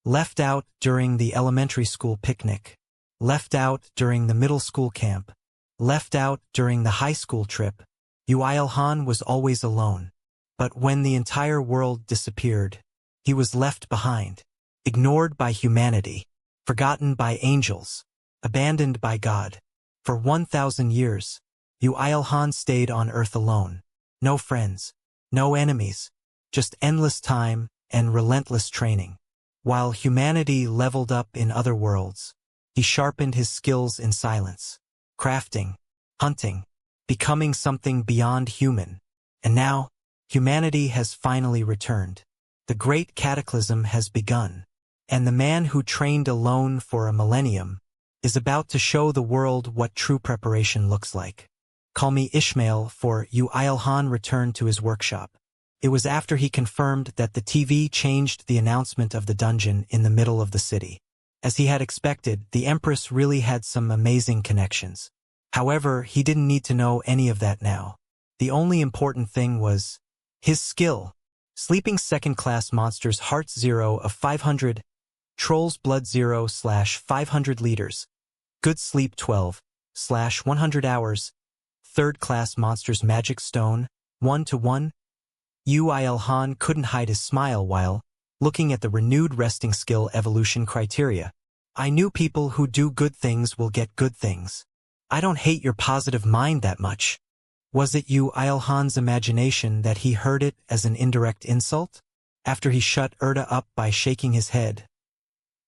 Left out during the elementary school picnic. Left out during the middle school camp. Left out during the high school trip. Yu IlHan was always alone. But when the entire world disappeared, he was left behind. Ignored by humanity. Forgotten by angels. Abandoned by God. For 1,000 years, Yu IlHan stayed on Earth alone. No friends. No enemies. Just endless time and relentless training. While humanity leveled up in other worlds, he sharpened his skills in silence. Crafting. Hunting. Becoming something beyond human. And now, humanity has finally returned. The great cataclysm has begun. And the man who trained alone for a millennium is about to show the world what true preparation looks like. Call me Ishmael, for Yu IlHan returned to his workshop. It was after he confirmed that the TV changed the announcement of the dungeon in the middle of the city. As he had expected, the Empress really had some amazing connections. However, he didn't need to know any of that now. The only important thing was his skill. Sleeping second-class monsters hearts 0 of 500. Trolls blood 0/500 liters. Good sleep 12/100 hours. Third-class monsters magic stone 1:1. Yu IlHan couldn't hide his smile while looking at the renewed resting skill evolution criteria. I knew people who do good things will get good things. I don't hate your positive mind that much. Was it Yu IlHan's imagination that he heard it as an indirect insult? After he shut Erda up by shaking his head,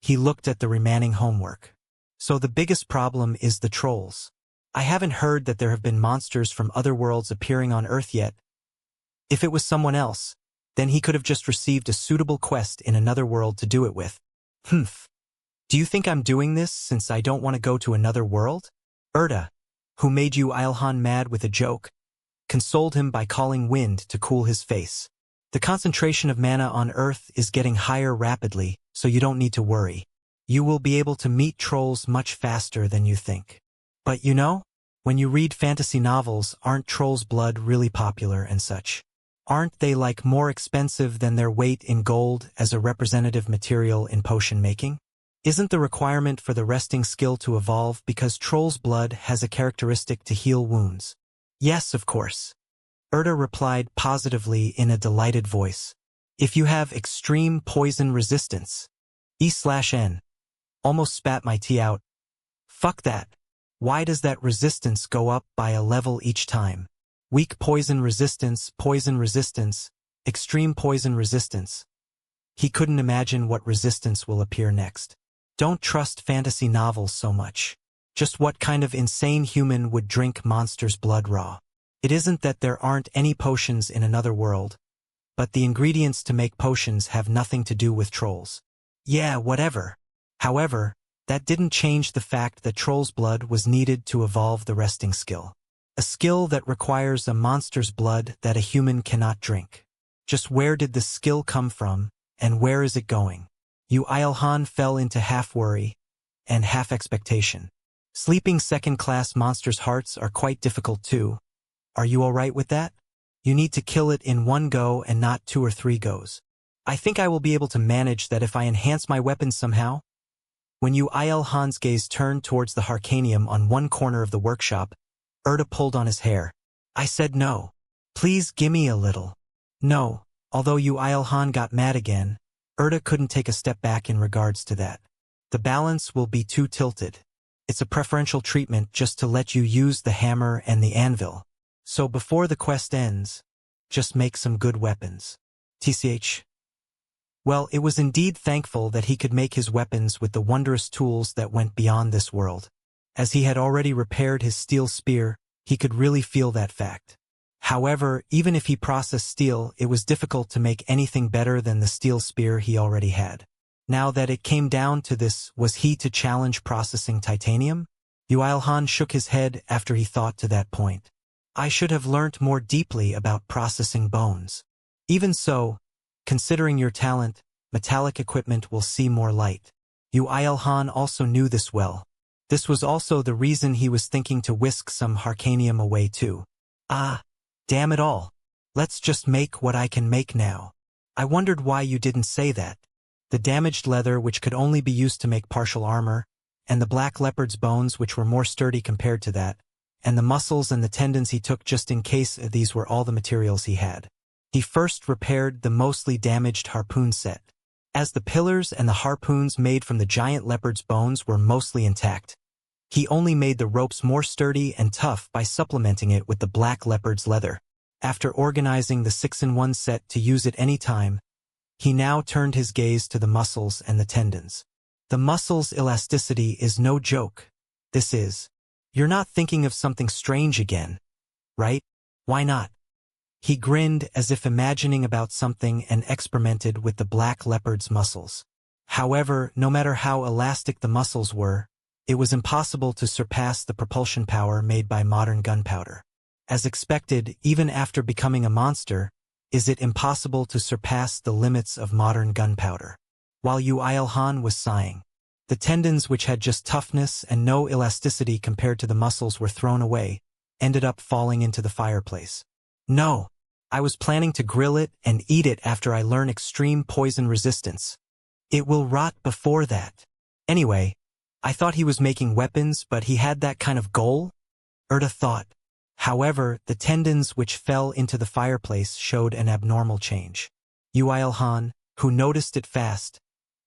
he looked at the remaining homework. So the biggest problem is the trolls. I haven't heard that there have been monsters from other worlds appearing on Earth yet. If it was someone else, then he could have just received a suitable quest in another world to do it with. Humph. Do you think I'm doing this since I don't want to go to another world? Erda, who made Yu IlHan mad with a joke, consoled him by calling wind to cool his face. The concentration of mana on Earth is getting higher rapidly, so you don't need to worry. You will be able to meet trolls much faster than you think. But you know, when you read fantasy novels, aren't trolls' blood really popular and such? Aren't they like more expensive than their weight in gold as a representative material in potion making? Isn't the requirement for the resting skill to evolve because troll's blood has a characteristic to heal wounds? Yes, of course. Erda replied positively in a delighted voice. If you have extreme poison resistance. E/N. Almost spat my tea out. Fuck that. Why does that resistance go up by a level each time? Weak poison resistance, extreme poison resistance. He couldn't imagine what resistance will appear next. Don't trust fantasy novels so much. Just what kind of insane human would drink monster's blood raw? It isn't that there aren't any potions in another world, but the ingredients to make potions have nothing to do with trolls. Yeah, whatever. However, that didn't change the fact that troll's blood was needed to evolve the resting skill. A skill that requires a monster's blood that a human cannot drink. Just where did this skill come from, and where is it going? Yu IlHan fell into half worry and half expectation. Sleeping second-class monsters' hearts are quite difficult too. Are you alright with that? You need to kill it in one go and not 2 or 3 goes. I think I will be able to manage that if I enhance my weapons somehow. When Yu IlHan's gaze turned towards the Harcanium on one corner of the workshop, Erda pulled on his hair. I said no. Please gimme a little. No. Although Yu IlHan got mad again, Erda couldn't take a step back in regards to that. The balance will be too tilted. It's a preferential treatment just to let you use the hammer and the anvil. So before the quest ends, just make some good weapons. TCH. Well, it was indeed thankful that he could make his weapons with the wondrous tools that went beyond this world. As he had already repaired his steel spear, he could really feel that fact. However, even if he processed steel, it was difficult to make anything better than the steel spear he already had. Now that it came down to this, was he to challenge processing titanium? Yu IlHan shook his head after he thought to that point. I should have learnt more deeply about processing bones. Even so, considering your talent, metallic equipment will see more light. Yu IlHan also knew this well. This was also the reason he was thinking to whisk some Harcanium away too. Ah, damn it all. Let's just make what I can make now. I wondered why you didn't say that. the damaged leather which could only be used to make partial armor, and the black leopard's bones which were more sturdy compared to that, and the muscles and the tendons he took just in case these were all the materials he had. He first repaired the mostly damaged harpoon set. As the pillars and the harpoons made from the giant leopard's bones were mostly intact, he only made the ropes more sturdy and tough by supplementing it with the black leopard's leather. After organizing the 6-in-1 set to use at any time, he now turned his gaze to the muscles and the tendons. The muscles' elasticity is no joke. This is. You're not thinking of something strange again, right? Why not? He grinned as if imagining about something and experimented with the black leopard's muscles. However, no matter how elastic the muscles were, it was impossible to surpass the propulsion power made by modern gunpowder. As expected, even after becoming a monster, is it impossible to surpass the limits of modern gunpowder? While Yu IlHan was sighing, the tendons which had just toughness and no elasticity compared to the muscles were thrown away, ended up falling into the fireplace. No, I was planning to grill it and eat it after I learn extreme poison resistance. It will rot before that. Anyway, I thought he was making weapons, but he had that kind of goal? Erda thought. However, the tendons which fell into the fireplace showed an abnormal change. Yu IlHan, who noticed it fast,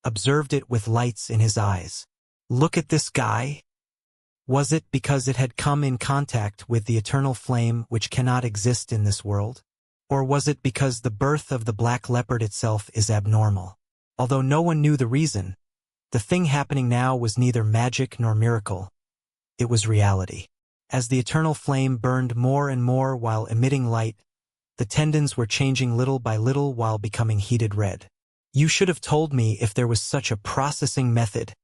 observed it with lights in his eyes. Look at this guy. Was it because it had come in contact with the eternal flame which cannot exist in this world? Or was it because the birth of the black leopard itself is abnormal? Although no one knew the reason, the thing happening now was neither magic nor miracle. It was reality. As the eternal flame burned more and more while emitting light, the tendons were changing little by little while becoming heated red. You should have told me if there was such a processing method.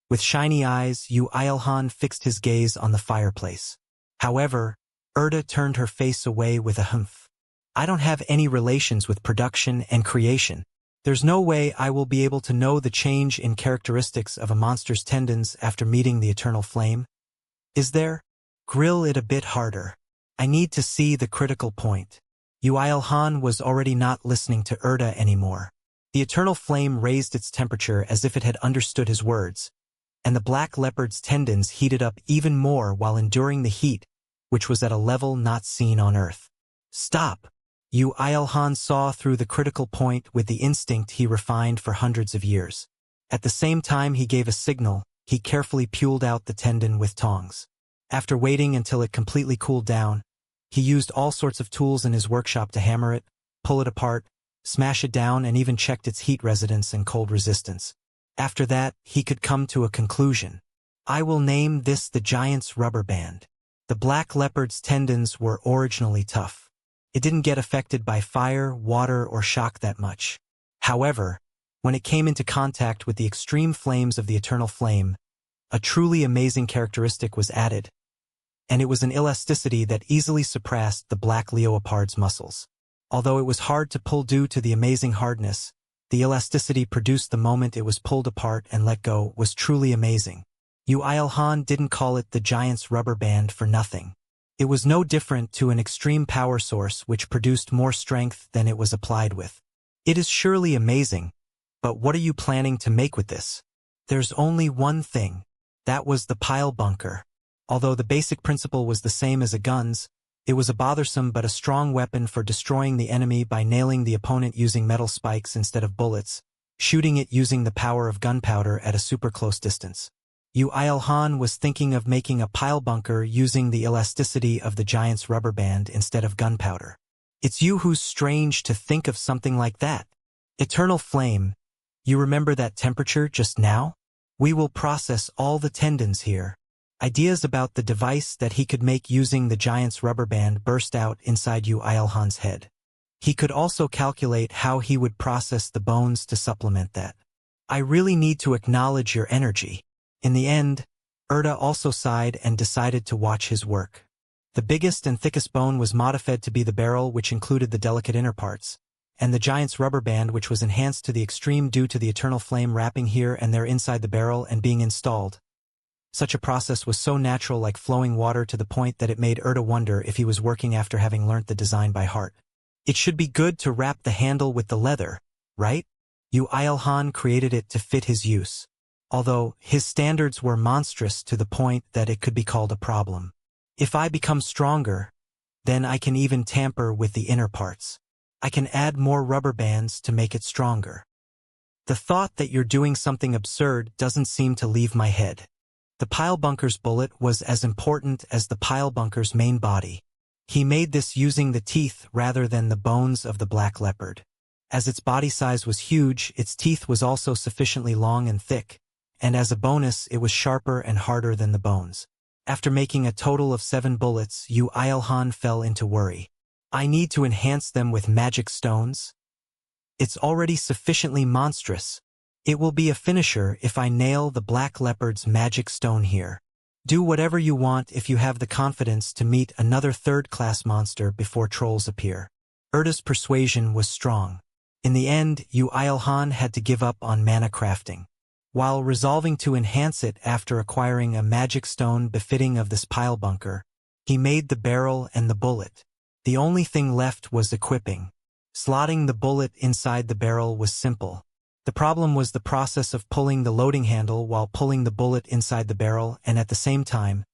With shiny eyes, Yu IlHan fixed his gaze on the fireplace. However, Erda turned her face away with a humph. I don't have any relations with production and creation. There's no way I will be able to know the change in characteristics of a monster's tendons after meeting the eternal flame. Is there? Grill it a bit harder. I need to see the critical point. Yu IlHan was already not listening to Erda anymore. The eternal flame raised its temperature as if it had understood his words, and the black leopard's tendons heated up even more while enduring the heat, which was at a level not seen on Earth. Stop! Yu IlHan saw through the critical point with the instinct he refined for hundreds of years. At the same time he gave a signal, he carefully peeled out the tendon with tongs. After waiting until it completely cooled down, he used all sorts of tools in his workshop to hammer it, pull it apart, smash it down, and even checked its heat resistance and cold resistance. After that, he could come to a conclusion. I will name this the giant's rubber band. The black leopard's tendons were originally tough. It didn't get affected by fire, water, or shock that much. However, when it came into contact with the extreme flames of the eternal flame, a truly amazing characteristic was added, and it was an elasticity that easily surpassed the black leopard's muscles. Although it was hard to pull due to the amazing hardness, the elasticity produced the moment it was pulled apart and let go was truly amazing. Yu IlHan didn't call it the giant's rubber band for nothing. It was no different to an extreme power source which produced more strength than it was applied with. It is surely amazing, but what are you planning to make with this? There's only one thing. That was the pile bunker. Although the basic principle was the same as a gun's, it was a bothersome but a strong weapon for destroying the enemy by nailing the opponent using metal spikes instead of bullets, shooting it using the power of gunpowder at a super close distance. Yu IlHan was thinking of making a pile bunker using the elasticity of the giant's rubber band instead of gunpowder. It's you who's strange to think of something like that. Eternal flame, you remember that temperature just now? We will process all the tendons here. Ideas about the device that he could make using the giant's rubber band burst out inside Yu IlHan's head. He could also calculate how he would process the bones to supplement that. I really need to acknowledge your energy. In the end, Erda also sighed and decided to watch his work. The biggest and thickest bone was modified to be the barrel, which included the delicate inner parts, and the giant's rubber band, which was enhanced to the extreme due to the eternal flame wrapping here and there inside the barrel and being installed. Such a process was so natural, like flowing water, to the point that it made Erda wonder if he was working after having learnt the design by heart. It should be good to wrap the handle with the leather, right? Yu IlHan created it to fit his use, although his standards were monstrous to the point that it could be called a problem. If I become stronger, then I can even tamper with the inner parts. I can add more rubber bands to make it stronger. The thought that you're doing something absurd doesn't seem to leave my head. The pile bunker's bullet was as important as the pile bunker's main body. He made this using the teeth rather than the bones of the black leopard. As its body size was huge, its teeth was also sufficiently long and thick, and as a bonus it was sharper and harder than the bones. After making a total of 7 bullets, Yu IlHan fell into worry. I need to enhance them with magic stones? It's already sufficiently monstrous. It will be a finisher if I nail the black leopard's magic stone here. Do whatever you want if you have the confidence to meet another third-class monster before trolls appear. Erda's persuasion was strong. In the end, Yu IlHan had to give up on mana crafting. While resolving to enhance it after acquiring a magic stone befitting of this pile bunker, he made the barrel and the bullet. The only thing left was equipping. Slotting the bullet inside the barrel was simple. The problem was the process of pulling the loading handle while pulling the bullet inside the barrel and at the same time,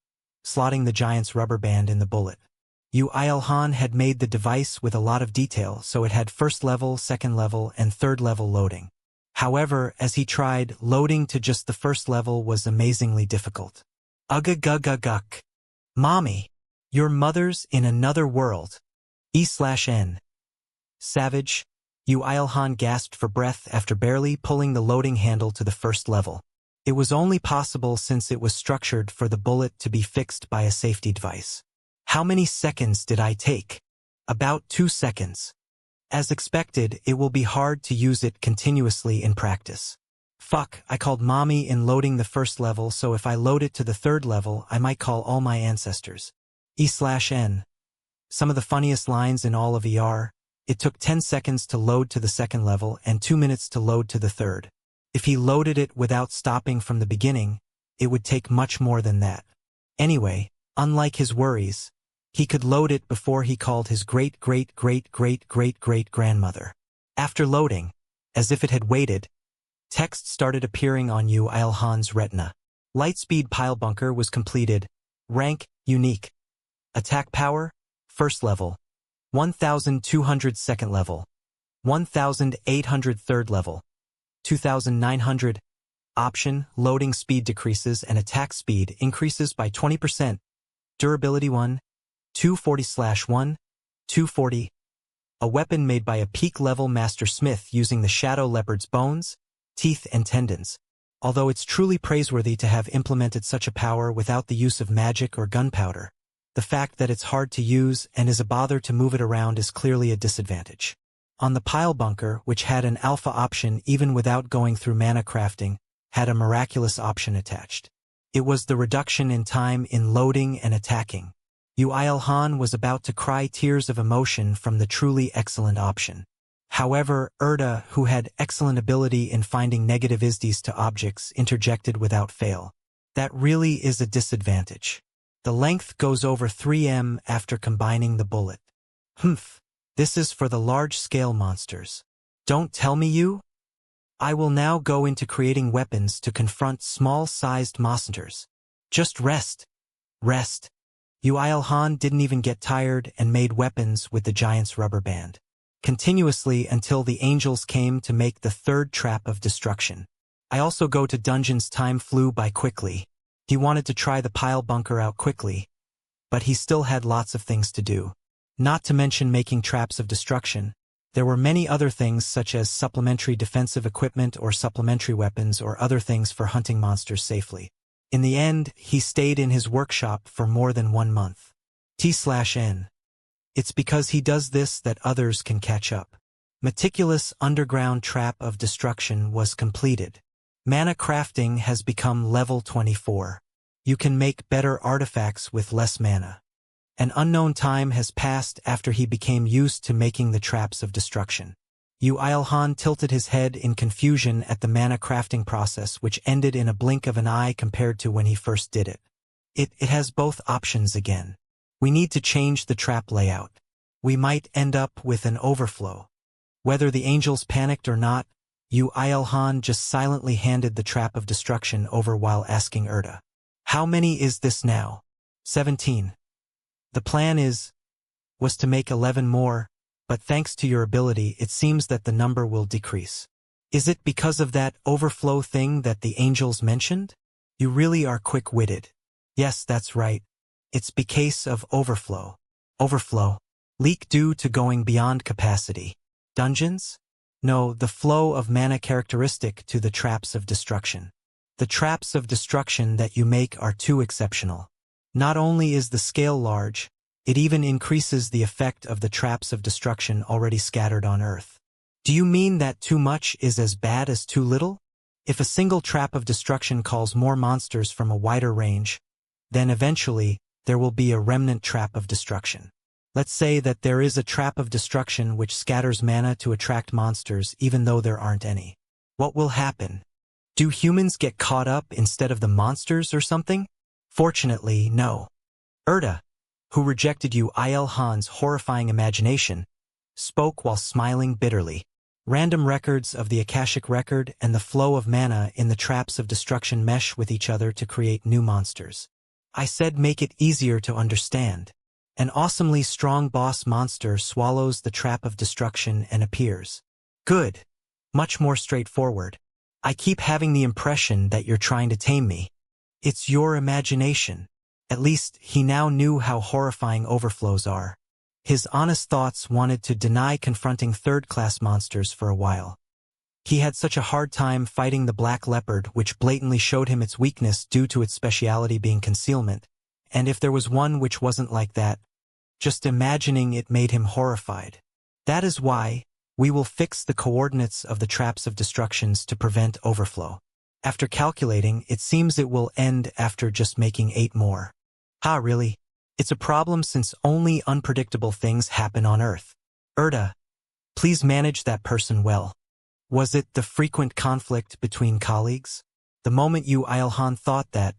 slotting the giant's rubber band in the bullet. Yu IlHan had made the device with a lot of detail, so it had first level, second level, and third level loading. However, as he tried, loading to just the first level was amazingly difficult. Ugh. Mommy, your mother's in another world. E/N. Savage. Yu IlHan gasped for breath after barely pulling the loading handle to the first level. It was only possible since it was structured for the bullet to be fixed by a safety device. How many seconds did I take? About 2 seconds. As expected, it will be hard to use it continuously in practice. Fuck, I called mommy in loading the first level, so if I load it to the third level, I might call all my ancestors. E/N. Some of the funniest lines in all of ER. It took 10 seconds to load to the second level and 2 minutes to load to the third. If he loaded it without stopping from the beginning, it would take much more than that. Anyway, unlike his worries, he could load it before he called his great-great-great-great-great-great-grandmother. After loading, as if it had waited, text started appearing on Yu IlHan's retina. Lightspeed pile bunker was completed. Rank, unique. Attack power, first level. 1,200 second level. 1,800 third level. 2,900. Option, loading speed decreases and attack speed increases by 20%. Durability 1. 240/1. 240. A weapon made by a peak-level master smith using the shadow leopard's bones, teeth, and tendons. Although it's truly praiseworthy to have implemented such a power without the use of magic or gunpowder, the fact that it's hard to use and is a bother to move it around is clearly a disadvantage. On the pile bunker, which had an alpha option even without going through mana crafting, had a miraculous option attached. It was the reduction in time in loading and attacking. Yu IlHan was about to cry tears of emotion from the truly excellent option. However, Erda, who had excellent ability in finding negative ISDs to objects, interjected without fail. That really is a disadvantage. The length goes over 3 m after combining the bullet. Humph. This is for the large-scale monsters. Don't tell me you? I will now go into creating weapons to confront small-sized monsters. Just rest. Rest. Yu IlHan didn't even get tired and made weapons with the giant's rubber band. Continuously until the angels came to make the third trap of destruction. I also go to dungeons. Time flew by quickly. He wanted to try the pile bunker out quickly, but he still had lots of things to do. Not to mention making traps of destruction. There were many other things such as supplementary defensive equipment or supplementary weapons or other things for hunting monsters safely. In the end, he stayed in his workshop for more than 1 month. T/N. It's because he does this that others can catch up. Meticulous underground trap of destruction was completed. Mana crafting has become level 24. You can make better artifacts with less mana. An unknown time has passed after he became used to making the traps of destruction. Yu IlHan tilted his head in confusion at the mana crafting process, which ended in a blink of an eye compared to when he first did it. It has both options again. We need to change the trap layout. We might end up with an overflow. Whether the angels panicked or not, Yu IlHan just silently handed the trap of destruction over while asking Erda. How many is this now? 17. The plan was to make 11 more, but thanks to your ability it seems that the number will decrease. Is it because of that overflow thing that the angels mentioned? You really are quick-witted. Yes, that's right. It's because of overflow. Overflow. Leak due to going beyond capacity. Dungeons? No, the flow of mana characteristic to the traps of destruction. The traps of destruction that you make are too exceptional. Not only is the scale large, it even increases the effect of the traps of destruction already scattered on Earth. Do you mean that too much is as bad as too little? If a single trap of destruction calls more monsters from a wider range, then eventually there will be a remnant trap of destruction. Let's say that there is a trap of destruction which scatters mana to attract monsters even though there aren't any. What will happen? Do humans get caught up instead of the monsters or something? Fortunately, no. Erda, who rejected Yu IlHan's horrifying imagination, spoke while smiling bitterly. Random records of the Akashic record and the flow of mana in the traps of destruction mesh with each other to create new monsters. I said make it easier to understand. An awesomely strong boss monster swallows the trap of destruction and appears. Good. Much more straightforward. I keep having the impression that you're trying to tame me. It's your imagination. At least he now knew how horrifying overflows are. His honest thoughts wanted to deny confronting third-class monsters for a while. He had such a hard time fighting the black leopard, which blatantly showed him its weakness due to its speciality being concealment, and if there was one which wasn't like that, just imagining it made him horrified. That is why we will fix the coordinates of the traps of destructions to prevent overflow. After calculating, it seems it will end after just making 8 more. Ha, really? It's a problem since only unpredictable things happen on Earth. Erda, please manage that person well. Was it the frequent conflict between colleagues? The moment Yu IlHan thought that,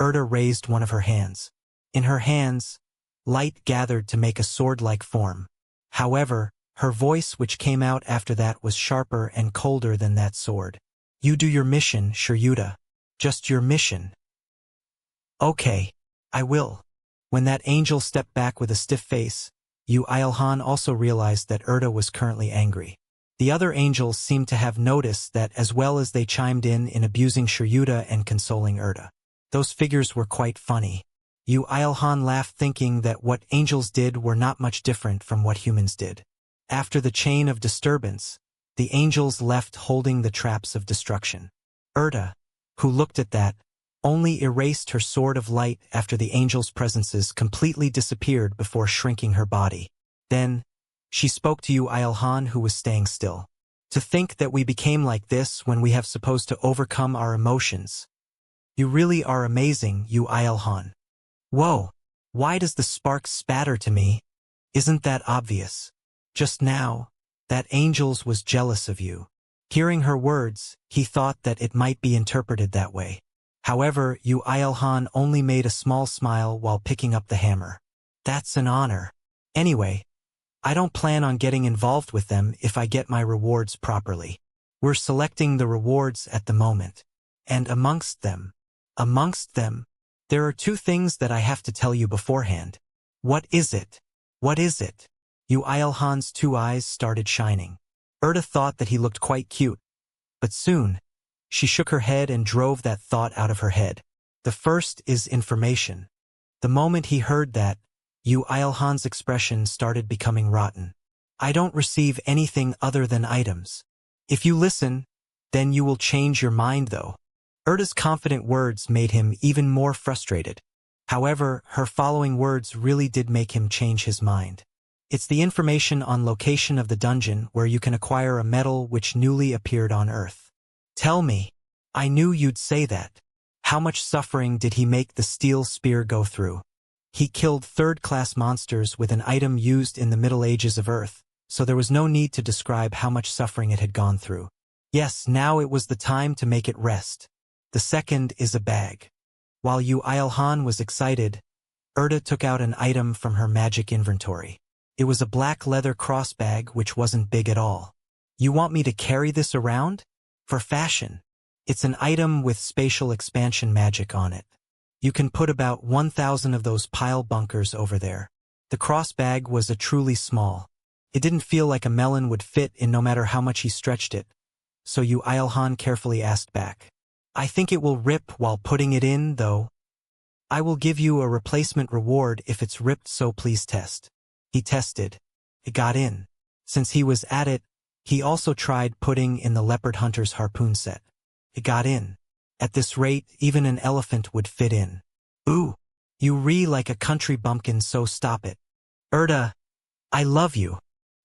Erda raised one of her hands. In her hands, light gathered to make a sword-like form. However, her voice which came out after that was sharper and colder than that sword. You do your mission, Shiryuda. Just your mission. Okay, I will. When that angel stepped back with a stiff face, Yu IlHan also realized that Erda was currently angry. The other angels seemed to have noticed that as well as they chimed in abusing Shiryuda and consoling Erda. Those figures were quite funny. Yu IlHan laughed thinking that what angels did were not much different from what humans did. After the chain of disturbance, the angels left holding the traps of destruction. Erda, who looked at that, only erased her sword of light after the angels' presences completely disappeared before shrinking her body. Then, she spoke to Yu IlHan, who was staying still. To think that we became like this when we have supposed to overcome our emotions. You really are amazing, Yu IlHan. Whoa, why does the spark spatter to me? Isn't that obvious? Just now, that angels was jealous of you. Hearing her words, he thought that it might be interpreted that way. However, Yu IlHan only made a small smile while picking up the hammer. That's an honor. Anyway, I don't plan on getting involved with them if I get my rewards properly. We're selecting the rewards at the moment. And amongst them, there are 2 things that I have to tell you beforehand. What is it? What is it? Yu IlHan's 2 eyes started shining. Erda thought that he looked quite cute, but soon, she shook her head and drove that thought out of her head. The first is information. The moment he heard that, Yu IlHan's expression started becoming rotten. I don't receive anything other than items. If you listen, then you will change your mind though. Erda's confident words made him even more frustrated. However, her following words really did make him change his mind. It's the information on location of the dungeon where you can acquire a medal which newly appeared on Earth. Tell me. I knew you'd say that. How much suffering did he make the steel spear go through? He killed third-class monsters with an item used in the Middle Ages of Earth, so there was no need to describe how much suffering it had gone through. Yes, now it was the time to make it rest. The second is a bag. While Yu IlHan was excited, Erda took out an item from her magic inventory. It was a black leather cross bag which wasn't big at all. You want me to carry this around? For fashion. It's an item with spatial expansion magic on it. You can put about 1,000 of those pile bunkers over there. The cross bag was a truly small. It didn't feel like a melon would fit in no matter how much he stretched it. So Yu IlHan carefully asked back. I think it will rip while putting it in, though. I will give you a replacement reward if it's ripped, so please test. He tested. It got in. Since he was at it, he also tried putting in the leopard hunter's harpoon set. It got in. At this rate, even an elephant would fit in. Ooh, you like a country bumpkin, so stop it. I love you.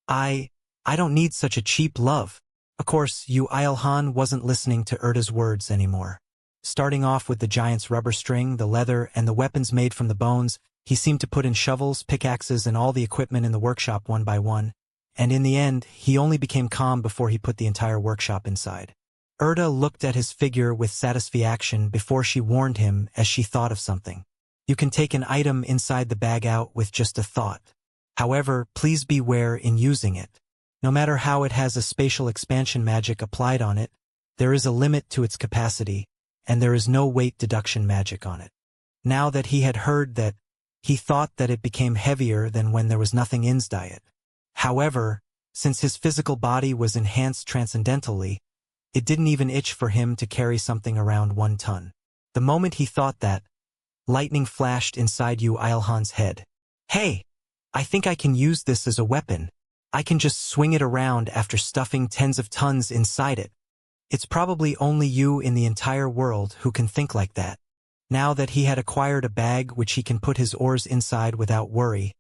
I don't need such a cheap love. Of course, Yu IlHan wasn't listening to Erda's words anymore. Starting off with the giant's rubber string, the leather, and the weapons made from the bones, he seemed to put in shovels, pickaxes, and all the equipment in the workshop one by one, and in the end, he only became calm before he put the entire workshop inside. Erda looked at his figure with satisfaction before she warned him as she thought of something. You can take an item inside the bag out with just a thought. However, please beware in using it. No matter how it has a spatial expansion magic applied on it, there is a limit to its capacity, and there is no weight deduction magic on it. Now that he had heard that, he thought that it became heavier than when there was nothing inside it. However, since his physical body was enhanced transcendentally, it didn't even itch for him to carry something around 1 ton. The moment he thought that, lightning flashed inside Yu IlHan's head. Hey! I think I can use this as a weapon. I can just swing it around after stuffing tens of tons inside it. It's probably only you in the entire world who can think like that. Now that he had acquired a bag which he can put his ores inside without worry,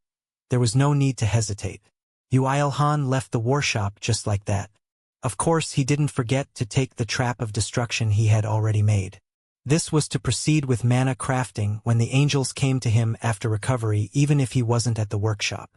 there was no need to hesitate. Yu IlHan left the workshop just like that. Of course, he didn't forget to take the trap of destruction he had already made. This was to proceed with mana crafting when the angels came to him after recovery, even if he wasn't at the workshop.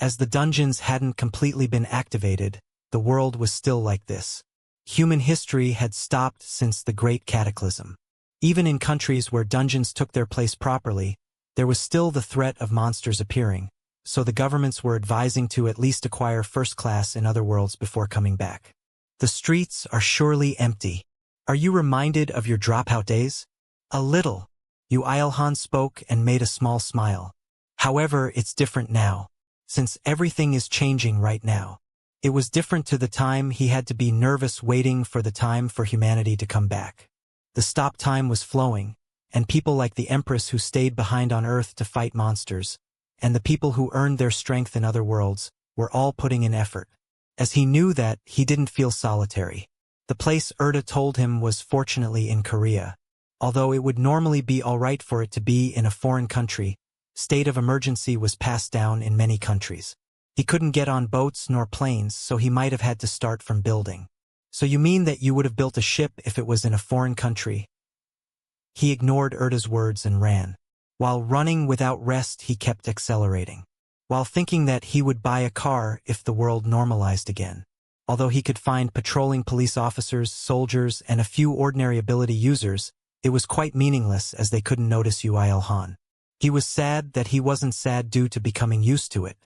As the dungeons hadn't completely been activated, the world was still like this. Human history had stopped since the Great Cataclysm. Even in countries where dungeons took their place properly, there was still the threat of monsters appearing, so the governments were advising to at least acquire first class in other worlds before coming back. The streets are surely empty. Are you reminded of your dropout days? A little. Yu IlHan spoke and made a small smile. However, it's different now, since everything is changing right now. It was different to the time he had to be nervous waiting for the time for humanity to come back. The stop time was flowing, and people like the Empress who stayed behind on Earth to fight monsters, and the people who earned their strength in other worlds, were all putting in effort. As he knew that, he didn't feel solitary. The place Erda told him was fortunately in Korea. Although it would normally be alright for it to be in a foreign country, state of emergency was passed down in many countries. He couldn't get on boats nor planes, so he might have had to start from building. So you mean that you would have built a ship if it was in a foreign country? He ignored Erda's words and ran. While running without rest, he kept accelerating. While thinking that he would buy a car if the world normalized again. Although he could find patrolling police officers, soldiers, and a few ordinary ability users, it was quite meaningless as they couldn't notice Yu IlHan. He was sad that he wasn't sad due to becoming used to it.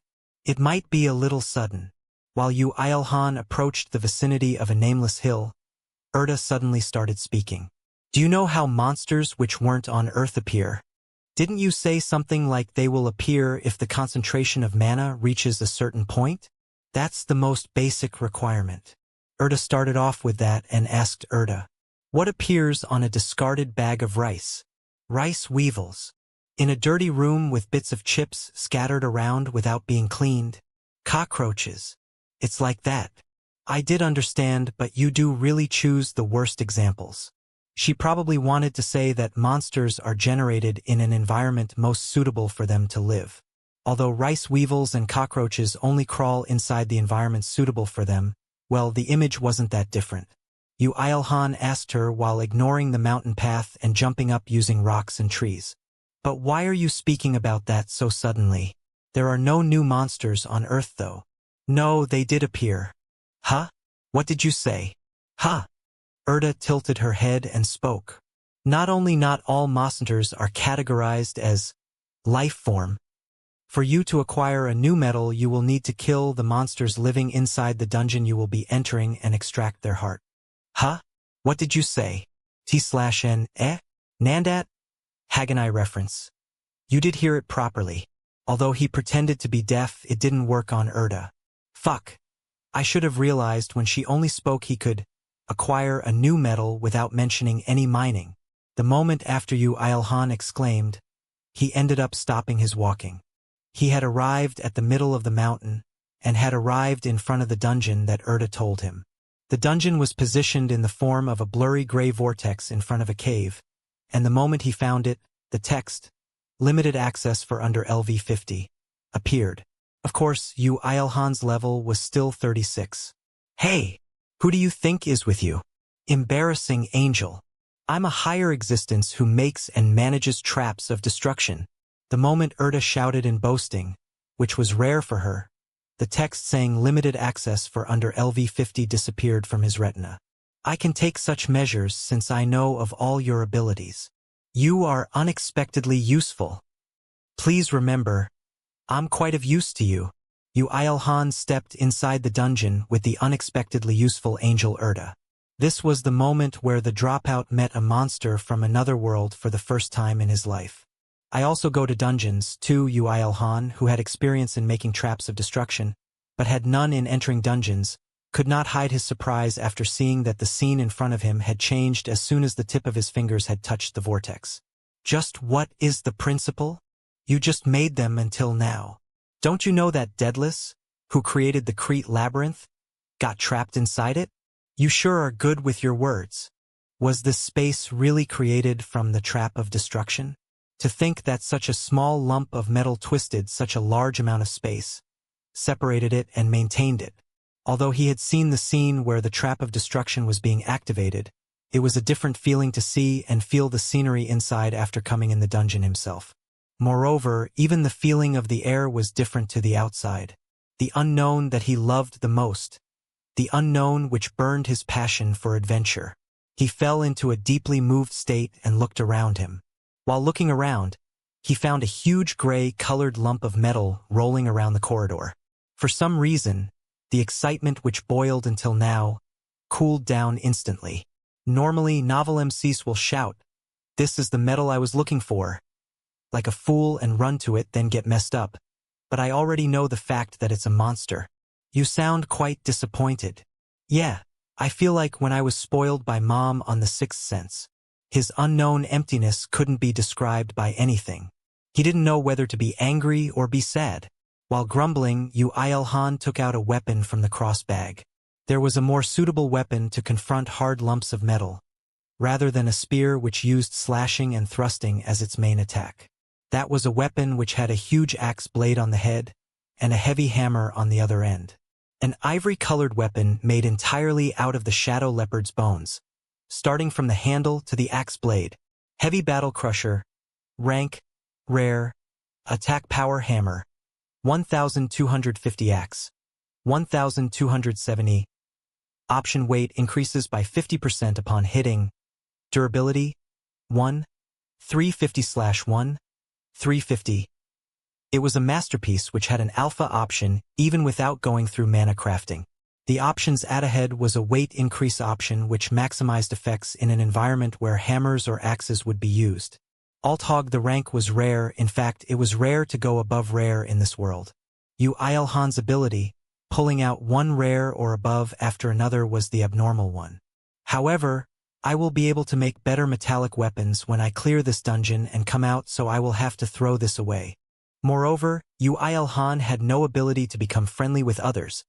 It might be a little sudden. While Yu IlHan approached the vicinity of a nameless hill, Erda suddenly started speaking. Do you know how monsters which weren't on Earth appear? Didn't you say something like they will appear if the concentration of mana reaches a certain point? That's the most basic requirement. Erda started off with that and asked Erda, what appears on a discarded bag of rice? Rice weevils. In a dirty room with bits of chips scattered around without being cleaned? Cockroaches. It's like that. I did understand, but you do really choose the worst examples. She probably wanted to say that monsters are generated in an environment most suitable for them to live. Although rice weevils and cockroaches only crawl inside the environment suitable for them, well, the image wasn't that different. Yu IlHan asked her while ignoring the mountain path and jumping up using rocks and trees. But why are you speaking about that so suddenly? There are no new monsters on Earth though. No, they did appear. Huh? What did you say? Huh? Erda tilted her head and spoke. Not all monsters are categorized as life form. For you to acquire a new metal, you will need to kill the monsters living inside the dungeon you will be entering and extract their heart. Huh? What did you say? T/N, Nandat? Haganai reference. You did hear it properly. Although he pretended to be deaf, it didn't work on Erda. Fuck. I should have realized when she only spoke he could acquire a new metal without mentioning any mining. The moment after Yu IlHan exclaimed, he ended up stopping his walking. He had arrived at the middle of the mountain and had arrived in front of the dungeon that Erda told him. The dungeon was positioned in the form of a blurry gray vortex in front of a cave, and the moment he found it, the text, "Limited access for under LV50, appeared. Of course, Yu IlHan's level was still 36. Hey! Who do you think is with you? Embarrassing angel. I'm a higher existence who makes and manages traps of destruction. The moment Erda shouted in boasting, which was rare for her, the text saying limited access for under LV50 disappeared from his retina. I can take such measures since I know of all your abilities. You are unexpectedly useful. Please remember, I'm quite of use to you. Yu IlHan stepped inside the dungeon with the unexpectedly useful angel Erda. This was the moment where the dropout met a monster from another world for the first time in his life. I also go to dungeons, too. Yu IlHan, who had experience in making traps of destruction, but had none in entering dungeons, could not hide his surprise after seeing that the scene in front of him had changed as soon as the tip of his fingers had touched the vortex. Just what is the principle? You just made them until now. Don't you know that Daedalus, who created the Crete labyrinth, got trapped inside it? You sure are good with your words. Was this space really created from the trap of destruction? To think that such a small lump of metal twisted such a large amount of space, separated it and maintained it. Although he had seen the scene where the trap of destruction was being activated, it was a different feeling to see and feel the scenery inside after coming in the dungeon himself. Moreover, even the feeling of the air was different to the outside. The unknown that he loved the most. The unknown which burned his passion for adventure. He fell into a deeply moved state and looked around him. While looking around, he found a huge gray-colored lump of metal rolling around the corridor. For some reason, the excitement which boiled until now cooled down instantly. Normally, novel MCs will shout, "This is the metal I was looking for," like a fool and run to it, then get messed up. But I already know the fact that it's a monster. You sound quite disappointed. Yeah, I feel like when I was spoiled by Mom on The Sixth Sense. His unknown emptiness couldn't be described by anything. He didn't know whether to be angry or be sad. While grumbling, Yu IlHan took out a weapon from the cross bag. There was a more suitable weapon to confront hard lumps of metal, rather than a spear which used slashing and thrusting as its main attack. That was a weapon which had a huge axe blade on the head and a heavy hammer on the other end. An ivory-colored weapon made entirely out of the shadow leopard's bones, starting from the handle to the axe blade. Heavy battle crusher, rank, rare, attack power hammer, 1250 axe, 1270. Option weight increases by 50% upon hitting. Durability, 1, 350/1, 350. It was a masterpiece which had an alpha option even without going through mana crafting. The options ahead was a weight increase option which maximized effects in an environment where hammers or axes would be used. Althog, the rank was rare. In fact, it was rare to go above rare in this world. Yu IlHan's ability, pulling out one rare or above after another, was the abnormal one. However, I will be able to make better metallic weapons when I clear this dungeon and come out, so I will have to throw this away. Moreover, Yu IlHan had no ability to become friendly with others,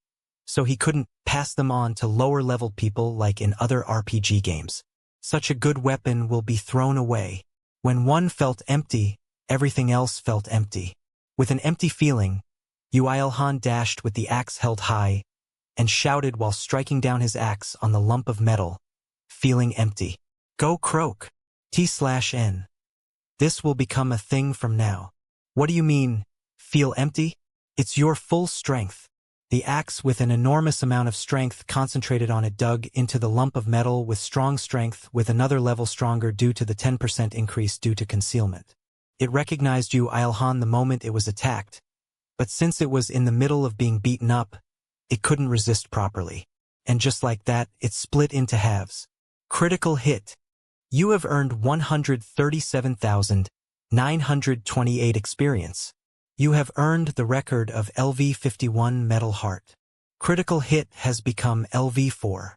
so he couldn't pass them on to lower-level people like in other RPG games. Such a good weapon will be thrown away. When one felt empty, everything else felt empty. With an empty feeling, Yu IlHan dashed with the axe held high and shouted while striking down his axe on the lump of metal, feeling empty. Go croak. T/N. This will become a thing from now. What do you mean, feel empty? It's your full strength. The axe, with an enormous amount of strength concentrated on it, dug into the lump of metal with strong strength, with another level stronger due to the 10% increase due to concealment. It recognized Yu IlHan the moment it was attacked, but since it was in the middle of being beaten up, it couldn't resist properly. And just like that, it split into halves. Critical hit. You have earned 137,928 experience. You have earned the record of LV51 Metal Heart. Critical hit has become LV4.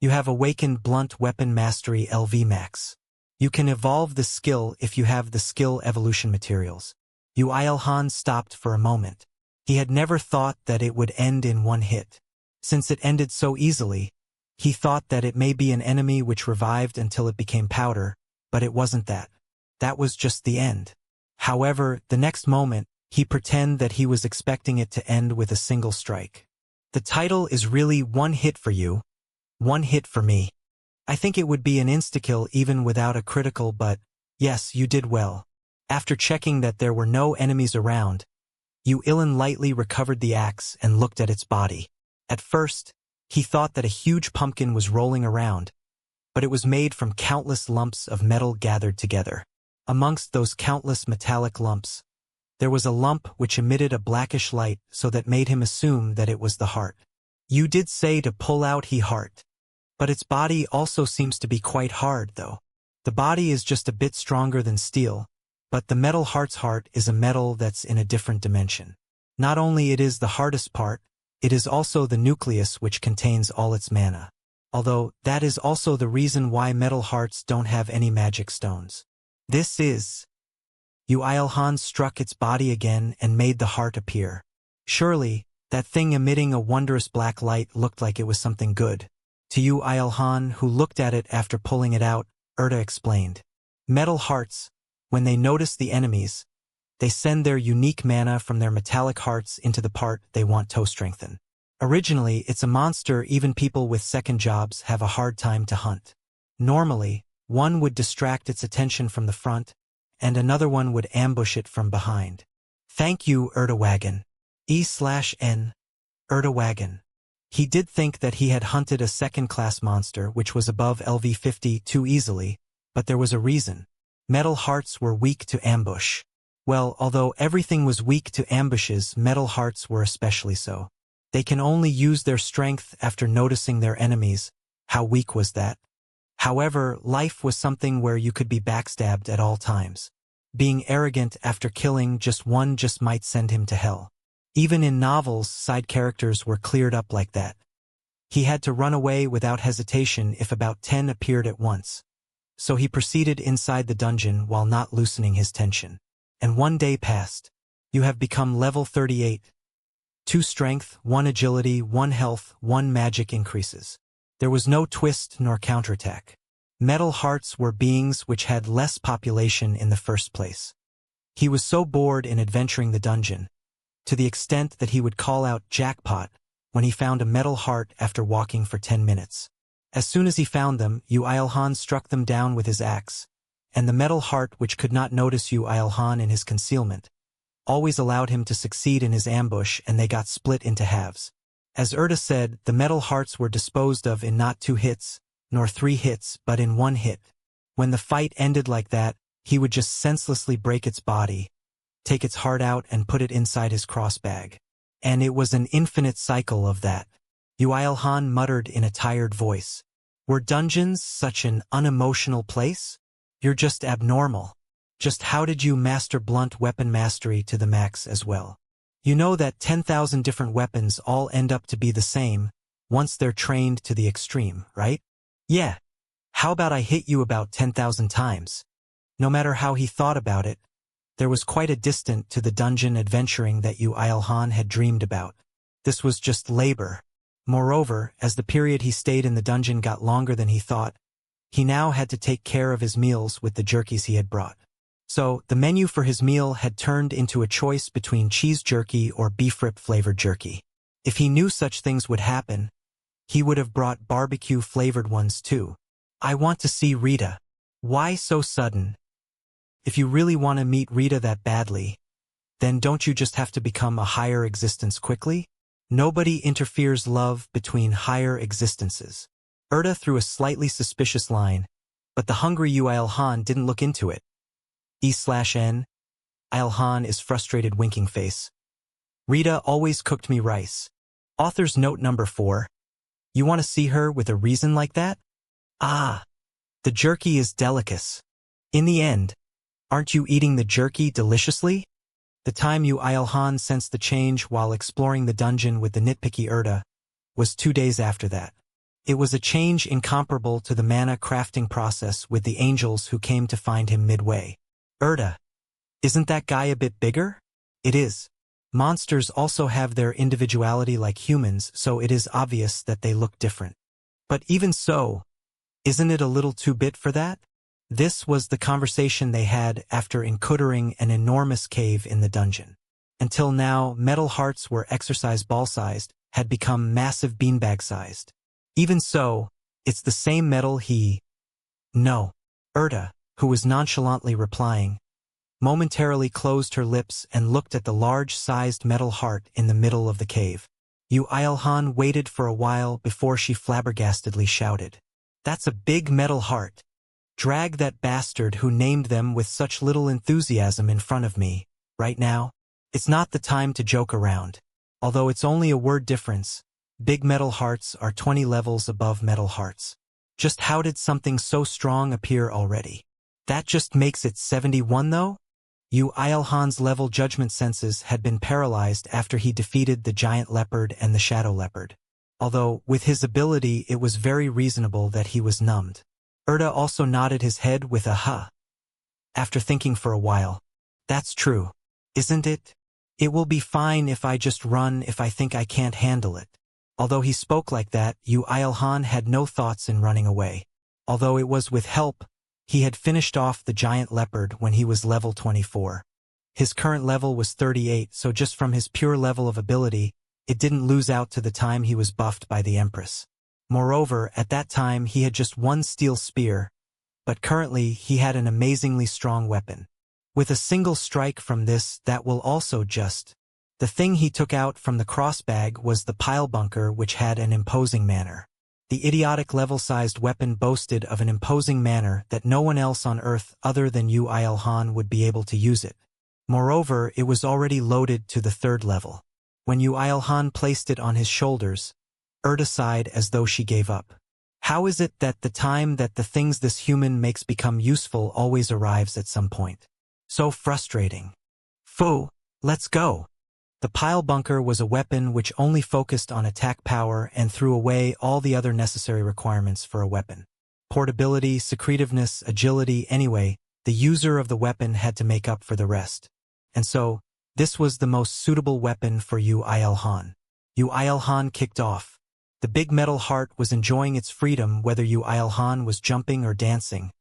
You have awakened Blunt Weapon Mastery LV Max. You can evolve the skill if you have the skill evolution materials. Yu IlHan stopped for a moment. He had never thought that it would end in one hit. Since it ended so easily, he thought that it may be an enemy which revived until it became powder, but it wasn't that. That was just the end. However, the next moment, he pretended that he was expecting it to end with a single strike. The title is really one hit for you, one hit for me. I think it would be an insta-kill even without a critical, but yes, you did well. After checking that there were no enemies around, Yu IlHan lightly recovered the axe and looked at its body. At first, he thought that a huge pumpkin was rolling around, but it was made from countless lumps of metal gathered together. Amongst those countless metallic lumps, there was a lump which emitted a blackish light so that made him assume that it was the heart. You did say to pull out he heart, but its body also seems to be quite hard though. The body is just a bit stronger than steel, but the metal heart's heart is a metal that's in a different dimension. Not only it is the hardest part, it is also the nucleus which contains all its mana. Although, that is also the reason why metal hearts don't have any magic stones. This is... Yu IlHan struck its body again and made the heart appear. Surely, that thing emitting a wondrous black light looked like it was something good. To Yu IlHan, who looked at it after pulling it out, explained. Metal hearts, when they notice the enemies, they send their unique mana from their metallic hearts into the part they want to strengthen. Originally, it's a monster even people with second jobs have a hard time to hunt. Normally, one would distract its attention from the front, and another one would ambush it from behind. Thank you, Wagon. E/N. Wagon. He did think that he had hunted a second-class monster which was above LV50 too easily, but there was a reason. Metal hearts were weak to ambush. Well, although everything was weak to ambushes, metal hearts were especially so. They can only use their strength after noticing their enemies. How weak was that? However, life was something where you could be backstabbed at all times. Being arrogant after killing just one just might send him to hell. Even in novels, side characters were cleared up like that. He had to run away without hesitation if about 10 appeared at once. So he proceeded inside the dungeon while not loosening his tension. And one day passed. You have become level 38. 2 strength, 1 agility, 1 health, 1 magic increases. There was no twist nor counterattack. Metal hearts were beings which had less population in the first place. He was so bored in adventuring the dungeon, to the extent that he would call out jackpot when he found a metal heart after walking for 10 minutes. As soon as he found them, Yu IlHan struck them down with his axe, and the metal heart which could not notice Yu IlHan in his concealment, always allowed him to succeed in his ambush, and they got split into halves. As said, the metal hearts were disposed of in not 2 hits, nor 3 hits, but in 1 hit. When the fight ended like that, he would just senselessly break its body, take its heart out and put it inside his crossbag. And it was an infinite cycle of that. Yu IlHan muttered in a tired voice. Were dungeons such an unemotional place? You're just abnormal. Just how did you master blunt weapon mastery to the max as well? You know that 10,000 different weapons all end up to be the same, once they're trained to the extreme, right? Yeah. How about I hit you about 10,000 times? No matter how he thought about it, there was quite a distance to the dungeon adventuring that Yu IlHan had dreamed about. This was just labor. Moreover, as the period he stayed in the dungeon got longer than he thought, he now had to take care of his meals with the jerkies he had brought. So, the menu for his meal had turned into a choice between cheese jerky or beef rib flavored jerky. If he knew such things would happen, he would have brought barbecue flavored ones too. I want to see Rita. Why so sudden? If you really want to meet Rita that badly, then don't you just have to become a higher existence quickly? Nobody interferes love between higher existences. Threw a slightly suspicious line, but the hungry Yu IlHan didn't look into it. E/N. IlHan is frustrated winking face. Rita always cooked me rice. Author's note number 4. You want to see her with a reason like that? Ah, The jerky is delicous. In the end, aren't you eating the jerky deliciously? The time Yu IlHan sensed the change while exploring the dungeon with the nitpicky Erda was 2 days after that. It was a change incomparable to the mana crafting process with the angels who came to find him midway. Erda, isn't that guy a bit bigger? It is. Monsters also have their individuality like humans, so it is obvious that they look different. But even so, isn't it a little too bit for that? This was the conversation they had after encountering an enormous cave in the dungeon. Until now, metal hearts were exercise ball-sized, had become massive beanbag-sized. Even so, it's the same metal No. Erda, who was nonchalantly replying, momentarily closed her lips and looked at the large-sized metal heart in the middle of the cave. Yu IlHan waited for a while before she flabbergastedly shouted, "That's a big metal heart. Drag that bastard who named them with such little enthusiasm in front of me, right now. It's not the time to joke around. Although it's only a word difference, big metal hearts are 20 levels above metal hearts. Just how did something so strong appear already? That just makes it 71 though?" Yu IlHan's level judgment senses had been paralyzed after he defeated the giant leopard and the shadow leopard. Although, with his ability, it was very reasonable that he was numbed. Erda also nodded his head with a huh. After thinking for a while, "That's true, isn't it? It will be fine if I just run if I think I can't handle it." Although he spoke like that, Yu IlHan had no thoughts in running away. Although it was with help, he had finished off the giant leopard when he was level 24. His current level was 38, so just from his pure level of ability, it didn't lose out to the time he was buffed by the Empress. Moreover, at that time he had just one steel spear, but currently he had an amazingly strong weapon. With a single strike from this, that will also just... The thing he took out from the crossbag was the pile bunker, which had an imposing manner. The idiotic level-sized weapon boasted of an imposing manner that no one else on Earth other than Yu IlHan would be able to use it. Moreover, it was already loaded to the 3rd level. When Yu IlHan placed it on his shoulders, Erda sighed as though she gave up. How is it that the time that the things this human makes become useful always arrives at some point? So frustrating. Phew, let's go. The pile bunker was a weapon which only focused on attack power and threw away all the other necessary requirements for a weapon. Portability, secretiveness, agility, anyway, the user of the weapon had to make up for the rest. And so, this was the most suitable weapon for Yu IlHan. Yu IlHan kicked off. The big metal heart was enjoying its freedom whether Yu IlHan was jumping or dancing,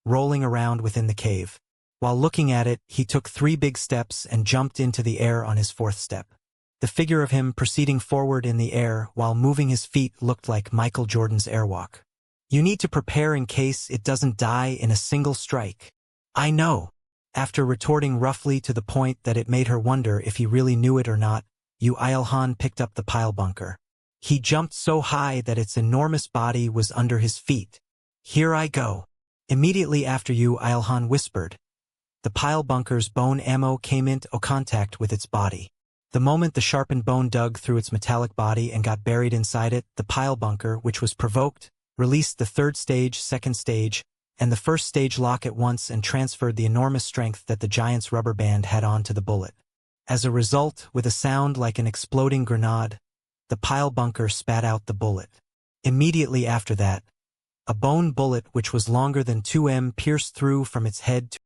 rolling around within the cave. While looking at it, he took 3 big steps and jumped into the air on his 4th step. The figure of him proceeding forward in the air while moving his feet looked like Michael Jordan's airwalk. You need to prepare in case it doesn't die in a single strike. I know. After retorting roughly to the point that it made her wonder if he really knew it or not, Yu IlHan picked up the pile bunker. He jumped so high that its enormous body was under his feet. Here I go. Immediately after Yu IlHan whispered, the pile bunker's bone ammo came into contact with its body. The moment the sharpened bone dug through its metallic body and got buried inside it, the pile bunker, which was provoked, released the 3rd stage, 2nd stage, and the 1st stage lock at once and transferred the enormous strength that the giant's rubber band had onto the bullet. As a result, with a sound like an exploding grenade, the pile bunker spat out the bullet. Immediately after that, a bone bullet which was longer than 2 m pierced through from its head to